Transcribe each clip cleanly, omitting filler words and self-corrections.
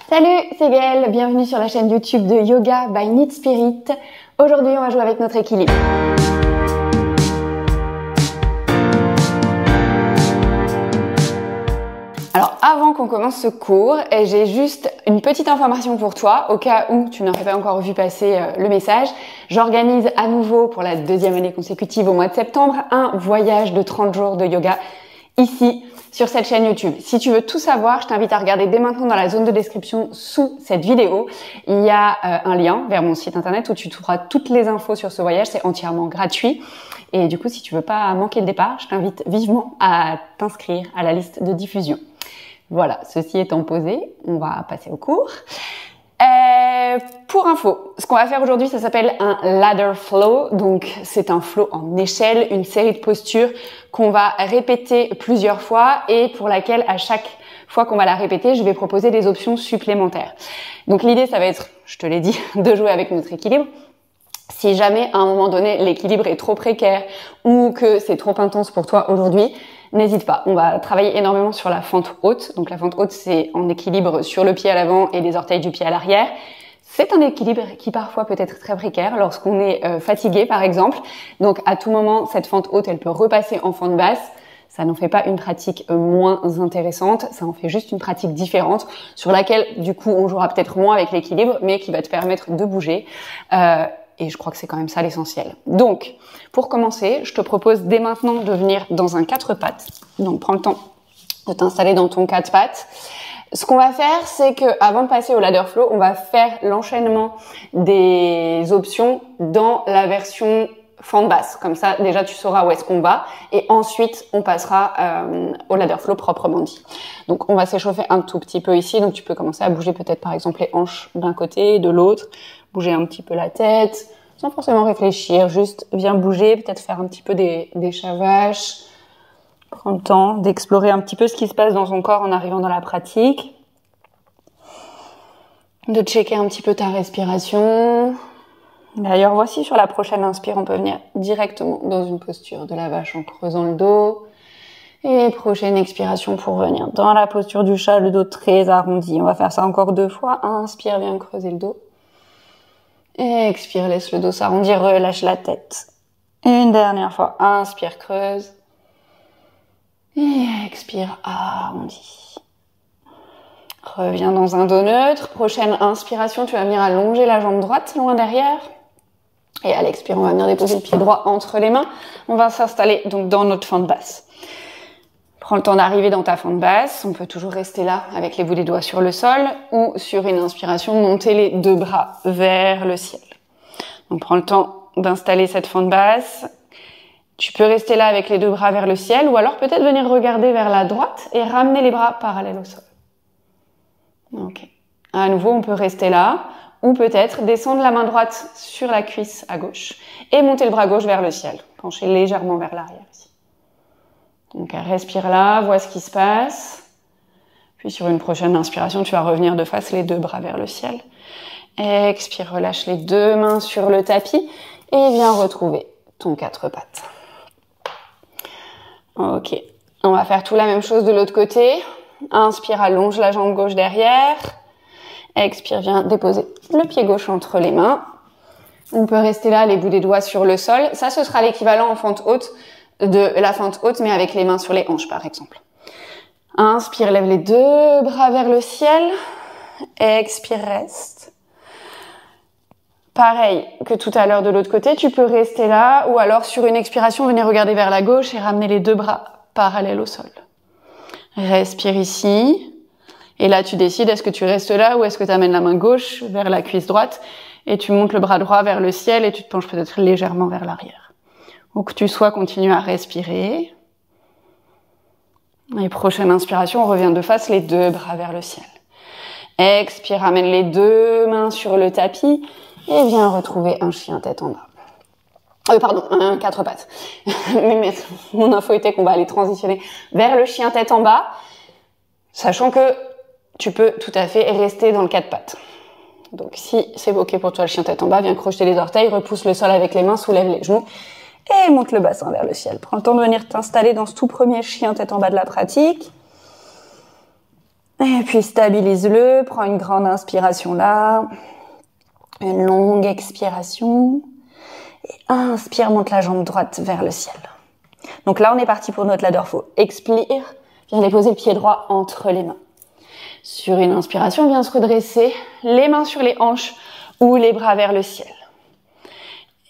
Salut, c'est Gaëlle, bienvenue sur la chaîne YouTube de Yoga by Need Spirit. Aujourd'hui, on va jouer avec notre équilibre. Alors, avant qu'on commence ce cours, j'ai juste une petite information pour toi, au cas où tu n'aurais pas encore vu passer le message. J'organise à nouveau, pour la deuxième année consécutive au mois de septembre, un voyage de 30 jours de yoga ici, sur cette chaîne YouTube. Si tu veux tout savoir, je t'invite à regarder dès maintenant dans la zone de description sous cette vidéo. Il y a un lien vers mon site internet où tu trouveras toutes les infos sur ce voyage. C'est entièrement gratuit. Et du coup, si tu veux pas manquer le départ, je t'invite vivement à t'inscrire à la liste de diffusion. Voilà, ceci étant posé, on va passer au cours. Pour info, ce qu'on va faire aujourd'hui, ça s'appelle un ladder flow. Donc, c'est un flow en échelle, une série de postures qu'on va répéter plusieurs fois et pour laquelle, à chaque fois qu'on va la répéter, je vais proposer des options supplémentaires. Donc, l'idée, ça va être, je te l'ai dit, de jouer avec notre équilibre. Si jamais, à un moment donné, l'équilibre est trop précaire ou que c'est trop intense pour toi aujourd'hui, n'hésite pas. On va travailler énormément sur la fente haute. Donc, la fente haute, c'est en équilibre sur le pied à l'avant et les orteils du pied à l'arrière. C'est un équilibre qui parfois peut être très précaire lorsqu'on est fatigué, par exemple. Donc, à tout moment, cette fente haute, elle peut repasser en fente basse. Ça n'en fait pas une pratique moins intéressante, ça en fait juste une pratique différente sur laquelle, du coup, on jouera peut-être moins avec l'équilibre, mais qui va te permettre de bouger. Et je crois que c'est quand même ça l'essentiel. Donc, pour commencer, je te propose dès maintenant de venir dans un 4 pattes. Donc, prends le temps de t'installer dans ton 4 pattes. Ce qu'on va faire, c'est que avant de passer au ladder flow, on va faire l'enchaînement des options dans la version fente basse. Comme ça, déjà, tu sauras où est-ce qu'on va. Et ensuite, on passera au ladder flow proprement dit. Donc, on va s'échauffer un tout petit peu ici. Donc, tu peux commencer à bouger peut-être, par exemple, les hanches d'un côté, de l'autre. Bouger un petit peu la tête, sans forcément réfléchir. Juste viens bouger, peut-être faire un petit peu des chavaches. Prends le temps d'explorer un petit peu ce qui se passe dans ton corps en arrivant dans la pratique. De checker un petit peu ta respiration. D'ailleurs, voici sur la prochaine inspire, on peut venir directement dans une posture de la vache en creusant le dos. Et prochaine expiration pour venir dans la posture du chat, le dos très arrondi. On va faire ça encore 2 fois. Inspire, viens creuser le dos. Et expire, laisse le dos s'arrondir, relâche la tête. Une dernière fois, inspire, creuse. Et expire, arrondi. Reviens dans un dos neutre. Prochaine inspiration, tu vas venir allonger la jambe droite, loin derrière. Et à l'expire, on va venir déposer le pied droit entre les mains. On va s'installer donc dans notre fente basse. Prends le temps d'arriver dans ta fente basse. On peut toujours rester là avec les bouts des doigts sur le sol ou sur une inspiration, monter les 2 bras vers le ciel. Donc prends le temps d'installer cette fente basse. Tu peux rester là avec les 2 bras vers le ciel ou alors peut-être venir regarder vers la droite et ramener les bras parallèles au sol. Ok. À nouveau, on peut rester là ou peut-être descendre la main droite sur la cuisse à gauche et monter le bras gauche vers le ciel. Pencher légèrement vers l'arrière ici. Donc respire là, vois ce qui se passe. Puis sur une prochaine inspiration, tu vas revenir de face, les 2 bras vers le ciel. Expire, relâche les 2 mains sur le tapis et viens retrouver ton 4 pattes. Ok, on va faire tout la même chose de l'autre côté. Inspire, allonge la jambe gauche derrière. Expire, viens déposer le pied gauche entre les mains. On peut rester là, les bouts des doigts sur le sol. Ça, ce sera l'équivalent en fente haute de la fente haute, mais avec les mains sur les hanches, par exemple. Inspire, lève les 2 bras vers le ciel. Expire, reste. Pareil que tout à l'heure de l'autre côté, tu peux rester là, ou alors sur une expiration, venir regarder vers la gauche et ramener les 2 bras parallèles au sol. Respire ici. Et là, tu décides, est-ce que tu restes là ou est-ce que tu amènes la main gauche vers la cuisse droite et tu montes le bras droit vers le ciel et tu te penches peut-être légèrement vers l'arrière. Où que tu sois, continue à respirer. Et prochaine inspiration, on revient de face, les 2 bras vers le ciel. Expire, amène les 2 mains sur le tapis et viens retrouver un chien tête en bas. Un 4 pattes. Mais mon info était qu'on va aller transitionner vers le chien tête en bas, sachant que tu peux tout à fait rester dans le 4 pattes. Donc si c'est ok pour toi le chien tête en bas, viens crocheter les orteils, repousse le sol avec les mains, soulève les genoux et monte le bassin vers le ciel. Prends le temps de venir t'installer dans ce tout premier chien tête en bas de la pratique. Et puis stabilise-le, prends une grande inspiration là, une longue expiration, et inspire, monte la jambe droite vers le ciel. Donc là, on est parti pour notre ladder flow. Expire, viens déposer le pied droit entre les mains. Sur une inspiration, viens se redresser, les mains sur les hanches ou les bras vers le ciel.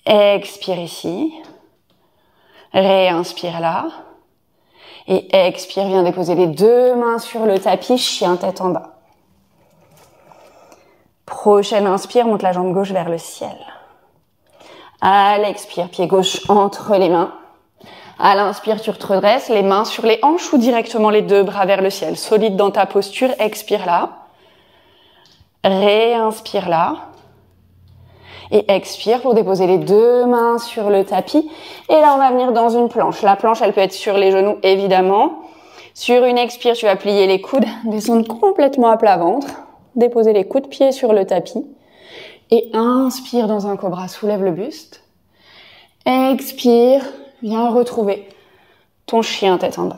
Expire ici, réinspire là, et expire, viens déposer les deux mains sur le tapis, chien tête en bas. Prochaine inspire, monte la jambe gauche vers le ciel. À l'expire, pied gauche entre les mains. À l'inspire, tu te redresses, les mains sur les hanches ou directement les deux bras vers le ciel. Solide dans ta posture, expire là. Réinspire là. Et expire pour déposer les deux mains sur le tapis. Et là, on va venir dans une planche. La planche, elle peut être sur les genoux, évidemment. Sur une expire, tu vas plier les coudes, descendre complètement à plat ventre. Déposer les coups de pied sur le tapis. Et inspire dans un cobra, soulève le buste. Expire, viens retrouver ton chien tête en bas.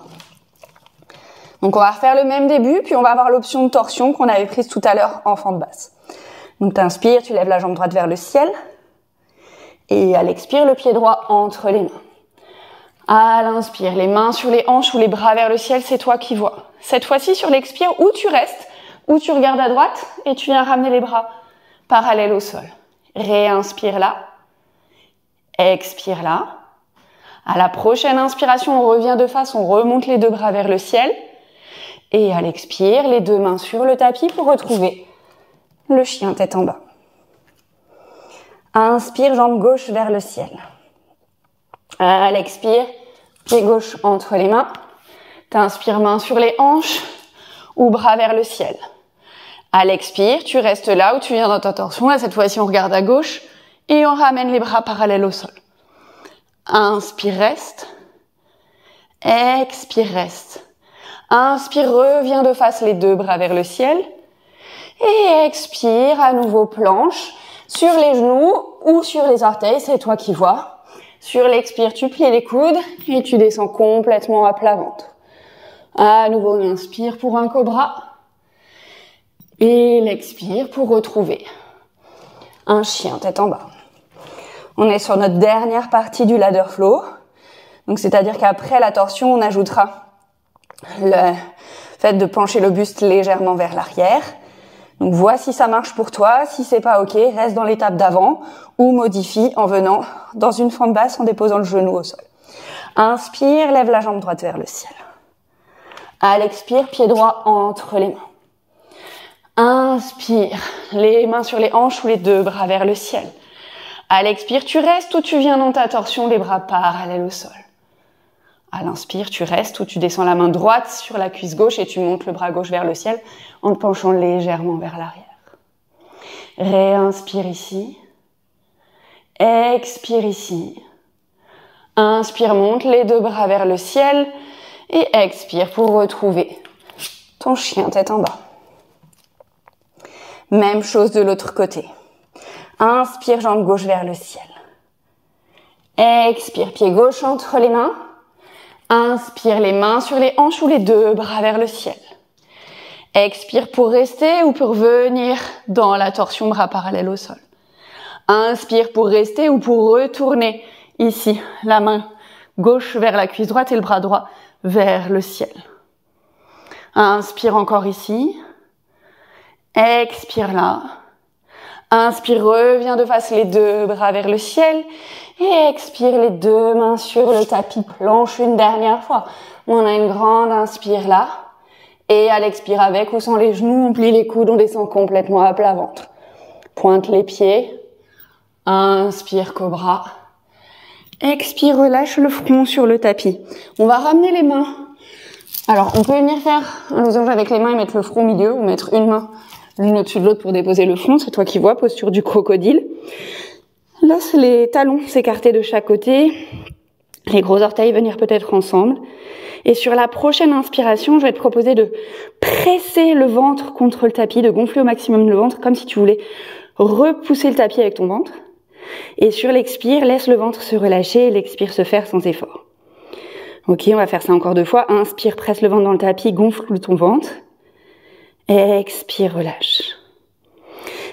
Donc on va refaire le même début, puis on va avoir l'option de torsion qu'on avait prise tout à l'heure en fente basse. Donc t'inspires, tu lèves la jambe droite vers le ciel. Et à l'expire, le pied droit entre les mains. À l'inspire, les mains sur les hanches ou les bras vers le ciel, c'est toi qui vois. Cette fois-ci, sur l'expire, où tu restes, où tu regardes à droite et tu viens ramener les bras parallèles au sol. Réinspire là. Expire là. À la prochaine inspiration, on revient de face, on remonte les deux bras vers le ciel. Et à l'expire, les deux mains sur le tapis pour retrouver le chien tête en bas. Inspire, jambe gauche vers le ciel. À l'expire, pied gauche entre les mains. T'inspires, main sur les hanches ou bras vers le ciel. À l'expire, tu restes là où tu viens dans ta torsion. Là, cette fois-ci, on regarde à gauche et on ramène les bras parallèles au sol. Inspire, reste. Expire, reste. Inspire, reviens de face, les deux bras vers le ciel. Et expire, à nouveau planche, sur les genoux ou sur les orteils, c'est toi qui vois. Sur l'expire, tu plies les coudes et tu descends complètement à plat ventre. À nouveau, on inspire pour un cobra. Et l'expire pour retrouver un chien tête en bas. On est sur notre dernière partie du ladder flow. Donc, c'est-à-dire qu'après la torsion, on ajoutera le fait de pencher le buste légèrement vers l'arrière. Donc, vois si ça marche pour toi. Si c'est pas OK, reste dans l'étape d'avant ou modifie en venant dans une fente basse en déposant le genou au sol. Inspire, lève la jambe droite vers le ciel. À l'expire, pied droit entre les mains. Inspire, les mains sur les hanches ou les deux bras vers le ciel. À l'expire, tu restes où tu viens dans ta torsion, les bras parallèles au sol. À l'inspire, tu restes où tu descends la main droite sur la cuisse gauche et tu montes le bras gauche vers le ciel en te penchant légèrement vers l'arrière. Réinspire ici. Expire ici. Inspire, monte les deux bras vers le ciel et expire pour retrouver ton chien tête en bas. Même chose de l'autre côté. Inspire, jambe gauche vers le ciel. Expire, pied gauche entre les mains. Inspire, les mains sur les hanches ou les deux bras vers le ciel. Expire pour rester ou pour venir dans la torsion bras parallèles au sol. Inspire pour rester ou pour retourner ici, la main gauche vers la cuisse droite et le bras droit vers le ciel. Inspire encore ici. Expire là. Inspire, reviens de face, les deux bras vers le ciel. Et expire, les deux mains sur le tapis, planche une dernière fois. On a une grande inspire là. Et à l'expire, avec ou sans les genoux, on plie les coudes, on descend complètement à plat ventre. Pointe les pieds. Inspire, cobra. Expire, relâche le front sur le tapis. On va ramener les mains. Alors, on peut venir faire un losange avec les mains et mettre le front au milieu, ou mettre une main l'une au-dessus de l'autre pour déposer le front. C'est toi qui vois, posture du crocodile. Laisse les talons s'écarter de chaque côté. Les gros orteils venir peut-être ensemble. Et sur la prochaine inspiration, je vais te proposer de presser le ventre contre le tapis, de gonfler au maximum le ventre, comme si tu voulais repousser le tapis avec ton ventre. Et sur l'expire, laisse le ventre se relâcher et l'expire se faire sans effort. Ok, on va faire ça encore 2 fois. Inspire, presse le ventre dans le tapis, gonfle ton ventre. Expire, relâche.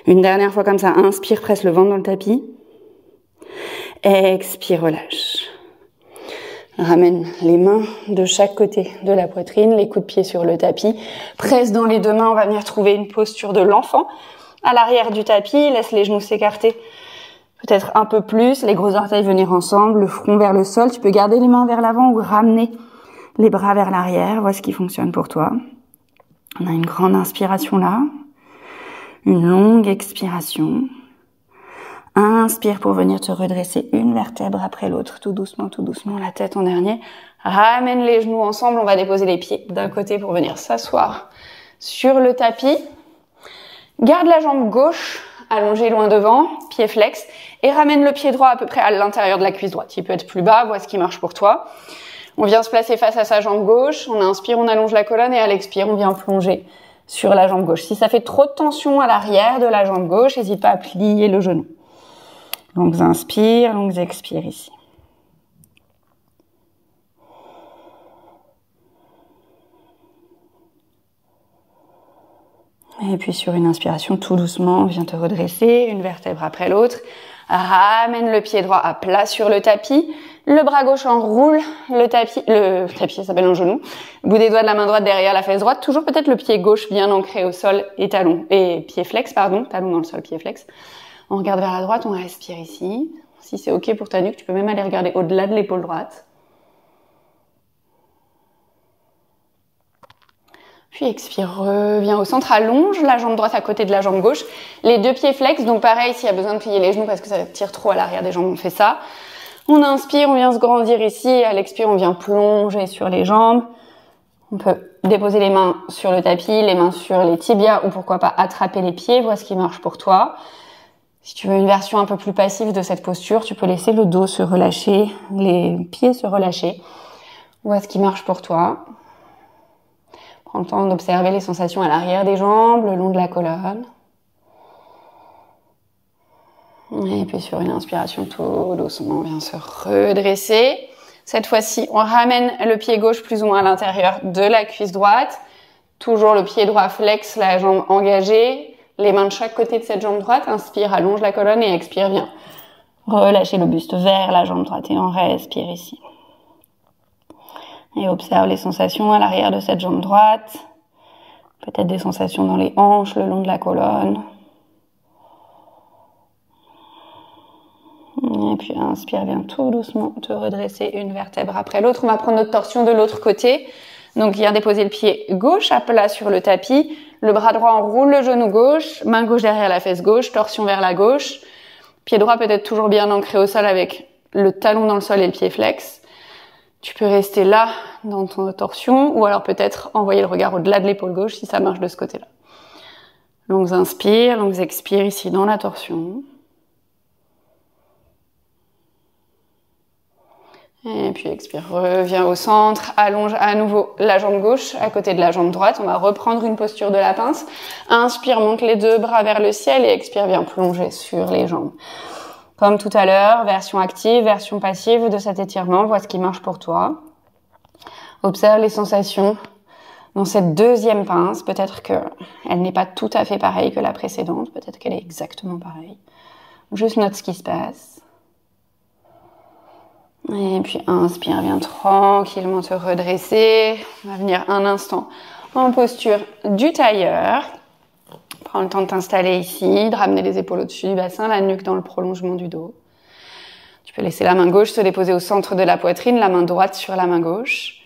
Une dernière fois comme ça, inspire, presse le ventre dans le tapis. Expire, relâche. Ramène les mains de chaque côté de la poitrine, les coudes de pied sur le tapis. Presse dans les deux mains, on va venir trouver une posture de l'enfant. À l'arrière du tapis, laisse les genoux s'écarter peut-être un peu plus, les gros orteils venir ensemble, le front vers le sol. Tu peux garder les mains vers l'avant ou ramener les bras vers l'arrière. Vois ce qui fonctionne pour toi. On a une grande inspiration là. Une longue expiration. Inspire pour venir te redresser une vertèbre après l'autre, tout doucement, la tête en dernier. Ramène les genoux ensemble, on va déposer les pieds d'un côté pour venir s'asseoir sur le tapis. Garde la jambe gauche allongée loin devant, pied flex, et ramène le pied droit à peu près à l'intérieur de la cuisse droite. Il peut être plus bas, vois ce qui marche pour toi. On vient se placer face à sa jambe gauche, on inspire, on allonge la colonne, et à l'expire, on vient plonger sur la jambe gauche. Si ça fait trop de tension à l'arrière de la jambe gauche, n'hésite pas à plier le genou. Longues inspires, longues expires ici. Et puis sur une inspiration, tout doucement, viens te redresser, une vertèbre après l'autre. Ramène le pied droit à plat sur le tapis. Le bras gauche enroule le tapis ça s'appelle un genou. Bout des doigts de la main droite derrière la fesse droite. Toujours peut-être le pied gauche bien ancré au sol et pied flex, talon dans le sol, pied flex. On regarde vers la droite, on respire ici. Si c'est ok pour ta nuque, tu peux même aller regarder au-delà de l'épaule droite. Puis expire, reviens au centre, allonge la jambe droite à côté de la jambe gauche. Les deux pieds flex, donc pareil, s'il y a besoin de plier les genoux parce que ça tire trop à l'arrière des jambes, on fait ça. On inspire, on vient se grandir ici, et à l'expire, on vient plonger sur les jambes. On peut déposer les mains sur le tapis, les mains sur les tibias ou pourquoi pas attraper les pieds, vois ce qui marche pour toi. Si tu veux une version un peu plus passive de cette posture, tu peux laisser le dos se relâcher, les pieds se relâcher. Vois ce qui marche pour toi. Prends le temps d'observer les sensations à l'arrière des jambes, le long de la colonne. Et puis sur une inspiration, tout doucement, on vient se redresser. Cette fois-ci, on ramène le pied gauche plus ou moins à l'intérieur de la cuisse droite. Toujours le pied droit flex, la jambe engagée. Les mains de chaque côté de cette jambe droite. Inspire, allonge la colonne et expire, viens relâcher le buste vers la jambe droite et on respire ici. Et observe les sensations à l'arrière de cette jambe droite. Peut-être des sensations dans les hanches, le long de la colonne. Et puis inspire, viens tout doucement te redresser une vertèbre après l'autre. On va prendre notre torsion de l'autre côté. Donc viens déposer le pied gauche à plat sur le tapis. Le bras droit enroule le genou gauche. Main gauche derrière la fesse gauche. Torsion vers la gauche. Pied droit peut-être toujours bien ancré au sol avec le talon dans le sol et le pied flex. Tu peux rester là dans ton torsion ou alors peut-être envoyer le regard au-delà de l'épaule gauche si ça marche de ce côté-là. Longues inspires, longues expires ici dans la torsion. Et puis expire, reviens au centre, allonge à nouveau la jambe gauche à côté de la jambe droite. On va reprendre une posture de la pince. Inspire, monte les deux bras vers le ciel et expire, viens plonger sur les jambes. Comme tout à l'heure, version active, version passive de cet étirement. Vois ce qui marche pour toi. Observe les sensations dans cette deuxième pince. Peut-être qu'elle n'est pas tout à fait pareille que la précédente. Peut-être qu'elle est exactement pareille. Juste note ce qui se passe. Et puis inspire, viens tranquillement te redresser. On va venir un instant en posture du tailleur. Prends le temps de t'installer ici, de ramener les épaules au-dessus du bassin, la nuque dans le prolongement du dos. Tu peux laisser la main gauche se déposer au centre de la poitrine, la main droite sur la main gauche.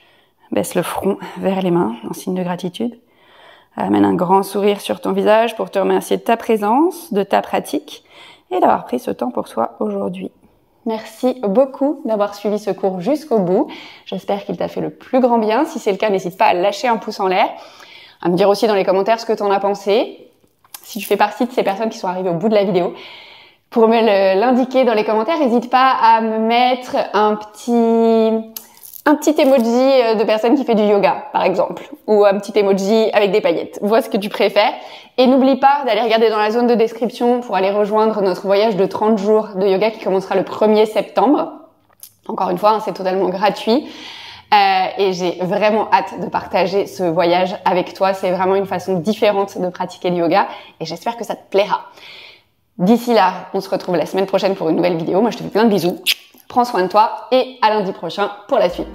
Baisse le front vers les mains en signe de gratitude. Amène un grand sourire sur ton visage pour te remercier de ta présence, de ta pratique et d'avoir pris ce temps pour toi aujourd'hui. Merci beaucoup d'avoir suivi ce cours jusqu'au bout. J'espère qu'il t'a fait le plus grand bien. Si c'est le cas, n'hésite pas à lâcher un pouce en l'air, à me dire aussi dans les commentaires ce que tu en as pensé. Si tu fais partie de ces personnes qui sont arrivées au bout de la vidéo, pour me l'indiquer dans les commentaires, n'hésite pas à me mettre un petit emoji de personne qui fait du yoga, par exemple, ou un petit emoji avec des paillettes. Vois ce que tu préfères. Et n'oublie pas d'aller regarder dans la zone de description pour aller rejoindre notre voyage de 30 jours de yoga qui commencera le 1er septembre. Encore une fois, c'est totalement gratuit. Et j'ai vraiment hâte de partager ce voyage avec toi. C'est vraiment une façon différente de pratiquer le yoga et j'espère que ça te plaira. D'ici là, on se retrouve la semaine prochaine pour une nouvelle vidéo. Moi, je te fais plein de bisous. Prends soin de toi et à lundi prochain pour la suite.